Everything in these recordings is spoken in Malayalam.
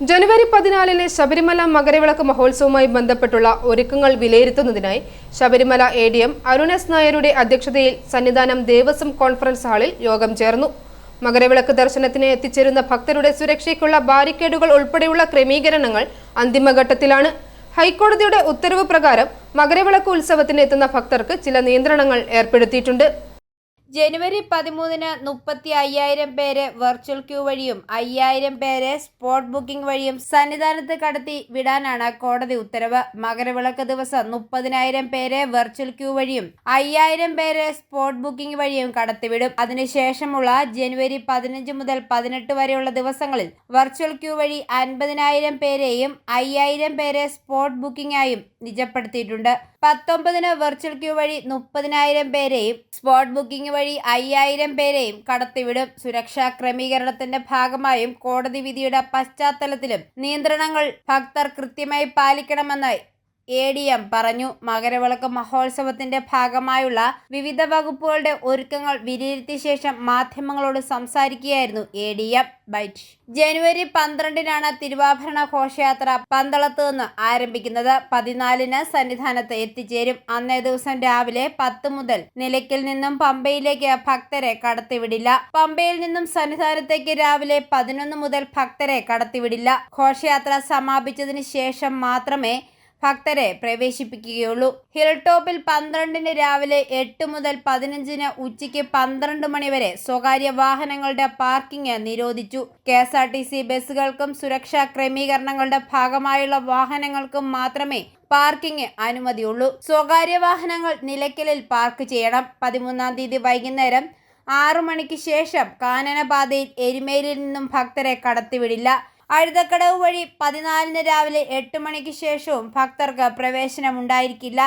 ജനുവരി 14-ന് ശബരിമല മകരവിളക്ക് മഹോത്സവവുമായി ബന്ധപ്പെട്ടുള്ള ഒരുക്കങ്ങൾ വിലയിരുത്തുന്നതിനായി ശബരിമല എ.ഡി.എം. അരുൺ എസ്. നായരുടെ അധ്യക്ഷതയിൽ സന്നിധാനം ദേവസ്വം കോൺഫറൻസ് ഹാളിൽ യോഗം ചേർന്നു. മകരവിളക്ക് ദർശനത്തിന് എത്തിച്ചേരുന്ന ഭക്തരുടെ സുരക്ഷയ്ക്കുള്ള ബാരിക്കേഡുകൾ ഉൾപ്പെടെയുള്ള ക്രമീകരണങ്ങൾ അന്തിമഘട്ടത്തിലാണ്. ഹൈക്കോടതിയുടെ ഉത്തരവ് പ്രകാരം മകരവിളക്ക് ഉത്സവത്തിന് എത്തുന്ന ഭക്തർക്ക് ചില നിയന്ത്രണങ്ങൾ ഏർപ്പെടുത്തിയിട്ടുണ്ട്. ജനുവരി 13-ന് 35,000 പേരെ വെർച്വൽ ക്യൂ വഴിയും 5,000 പേരെ സ്പോട്ട് ബുക്കിംഗ് വഴിയും സന്നിധാനത്ത് കടത്തി വിടാനാണ് കോടതി ഉത്തരവ്. മകരവിളക്ക് ദിവസം 30,000 പേരെ വെർച്വൽ ക്യൂ വഴിയും 5,000 പേരെ സ്പോട്ട് ബുക്കിംഗ് വഴിയും കടത്തിവിടും. അതിനുശേഷമുള്ള ജനുവരി 15 മുതൽ 18 വരെയുള്ള ദിവസങ്ങളിൽ വെർച്വൽ ക്യൂ വഴി 50,000 പേരെയും 5,000 പേരെ സ്പോട്ട് ബുക്കിംഗായും നിജപ്പെടുത്തിയിട്ടുണ്ട്. 19-ന് വെർച്വൽ ക്യൂ വഴി 30,000 പേരെയും സ്പോട്ട് ബുക്കിംഗ് വഴി 5,000 പേരെയും കടത്തിവിടും. സുരക്ഷാ ക്രമീകരണത്തിന്റെ ഭാഗമായും കോടതി വിധിയുടെ പശ്ചാത്തലത്തിലും നിയന്ത്രണങ്ങൾ ഭക്തർ കൃത്യമായി പാലിക്കണമെന്ന് എ.ഡി.എം. പറഞ്ഞു. മകരവിളക്ക് മഹോത്സവത്തിന്റെ ഭാഗമായുള്ള വിവിധ വകുപ്പുകളുടെ ഒരുക്കങ്ങൾ വിലയിരുത്തിയ ശേഷം മാധ്യമങ്ങളോട് സംസാരിക്കുകയായിരുന്നു എ.ഡി.എം. ബൈറ്റ്. ജനുവരി 12-നാണ് തിരുവാഭരണ ഘോഷയാത്ര പന്തളത്ത് നിന്ന് ആരംഭിക്കുന്നത്. 14-ന് സന്നിധാനത്ത് എത്തിച്ചേരും. അന്നേ ദിവസം രാവിലെ 10 മുതൽ നിലയ്ക്കൽ നിന്നും പമ്പയിലേക്ക് ഭക്തരെ കടത്തിവിടില്ല. പമ്പയിൽ നിന്നും സന്നിധാനത്തേക്ക് രാവിലെ 11 മുതൽ ഭക്തരെ കടത്തിവിടില്ല. ഘോഷയാത്ര സമാപിച്ചതിന് ശേഷം മാത്രമേ ഭക്തരെ പ്രവേശിപ്പിക്കുകയുള്ളൂ. ഹിൽ ടോപ്പിൽ 12-ന് രാവിലെ 8 മുതൽ 15-ന് ഉച്ചയ്ക്ക് 12 മണി വരെ സ്വകാര്യ വാഹനങ്ങളുടെ പാർക്കിംഗ് നിരോധിച്ചു. KSRTC ബസ്സുകൾക്കും സുരക്ഷാ ക്രമീകരണങ്ങളുടെ ഭാഗമായുള്ള വാഹനങ്ങൾക്കും മാത്രമേ പാർക്കിംഗ് അനുമതിയുള്ളൂ. സ്വകാര്യ വാഹനങ്ങൾ നിലയ്ക്കലിൽ പാർക്ക് ചെയ്യണം. 13-ാം തീയതി വൈകുന്നേരം 6 മണിക്ക് ശേഷം കാനനപാതയിൽ എരുമേലിയിൽ നിന്നും ഭക്തരെ കടത്തിവിടില്ല. അഴുതക്കടവ് വഴി 14-ന് രാവിലെ 8 മണിക്ക് ശേഷവും ഭക്തർക്ക് പ്രവേശനമുണ്ടായിരിക്കില്ല.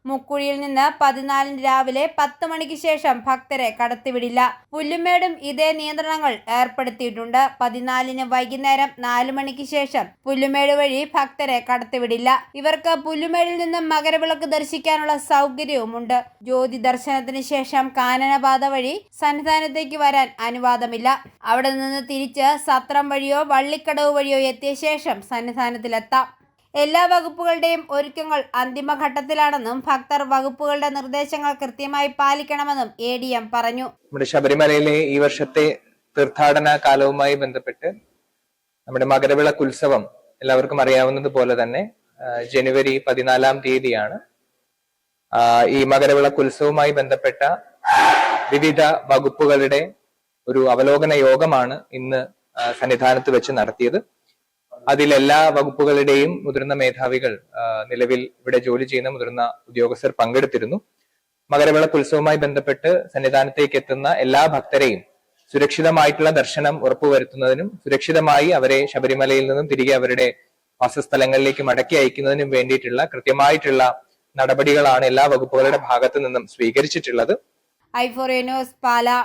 മുക്കുഴിയിൽ നിന്ന് 14-ന് രാവിലെ 10 മണിക്ക് ശേഷം ഭക്തരെ കടത്തിവിടില്ല. പുല്ലുമേടും ഇതേ നിയന്ത്രണങ്ങൾ ഏർപ്പെടുത്തിയിട്ടുണ്ട്. 14-ന് വൈകുന്നേരം 4 മണിക്ക് ശേഷം പുല്ലുമേട് വഴി ഭക്തരെ കടത്തിവിടില്ല. ഇവർക്ക് പുല്ലുമേടിൽ നിന്നും മകരവിളക്ക് ദർശിക്കാനുള്ള സൗകര്യവുമുണ്ട്. ജ്യോതി ദർശനത്തിന് ശേഷം കാനനപാത വഴി സന്നിധാനത്തേക്ക് വരാൻ അനുവാദമില്ല. അവിടെ നിന്ന് തിരിച്ച് സത്രം വഴിയോ വള്ളിക്കടവ് വഴിയോ എത്തിയ ശേഷം സന്നിധാനത്തിലെത്താം. എല്ലാ വകുപ്പുകളുടെയും ഒരുക്കങ്ങൾ അന്തിമഘട്ടത്തിലാണെന്നും ഭക്തർ വകുപ്പുകളുടെ നിർദ്ദേശങ്ങൾ കൃത്യമായി പാലിക്കണമെന്നും എ.ഡി.എം. പറഞ്ഞു. നമ്മുടെ ശബരിമലയിലെ ഈ വർഷത്തെ തീർത്ഥാടന കാലവുമായി ബന്ധപ്പെട്ട് നമ്മുടെ മകരവിളക്ക് ഉത്സവം എല്ലാവർക്കും അറിയാവുന്നത് പോലെ തന്നെ ജനുവരി 14-ാം തീയതിയാണ്. ഈ മകരവിളക്ക് ഉത്സവവുമായി ബന്ധപ്പെട്ട വിവിധ വകുപ്പുകളുടെ ഒരു അവലോകന യോഗമാണ് ഇന്ന് സന്നിധാനത്ത് വെച്ച് നടത്തിയത്. അതിൽ എല്ലാ വകുപ്പുകളുടെയും മുതിർന്ന മേധാവികൾ, നിലവിൽ ഇവിടെ ജോലി ചെയ്യുന്ന മുതിർന്ന ഉദ്യോഗസ്ഥർ പങ്കെടുത്തിരുന്നു. മകരവിളക്ക് ഉത്സവവുമായി ബന്ധപ്പെട്ട് സന്നിധാനത്തേക്ക് എത്തുന്ന എല്ലാ ഭക്തരെയും സുരക്ഷിതമായിട്ടുള്ള ദർശനം ഉറപ്പുവരുത്തുന്നതിനും സുരക്ഷിതമായി അവരെ ശബരിമലയിൽ നിന്നും തിരികെ അവരുടെ വാസസ്ഥലങ്ങളിലേക്ക് മടക്കി അയക്കുന്നതിനും വേണ്ടിയിട്ടുള്ള കൃത്യമായിട്ടുള്ള നടപടികളാണ് എല്ലാ വകുപ്പുകളുടെ ഭാഗത്തു നിന്നും സ്വീകരിച്ചിട്ടുള്ളത്. i4A News, Pala.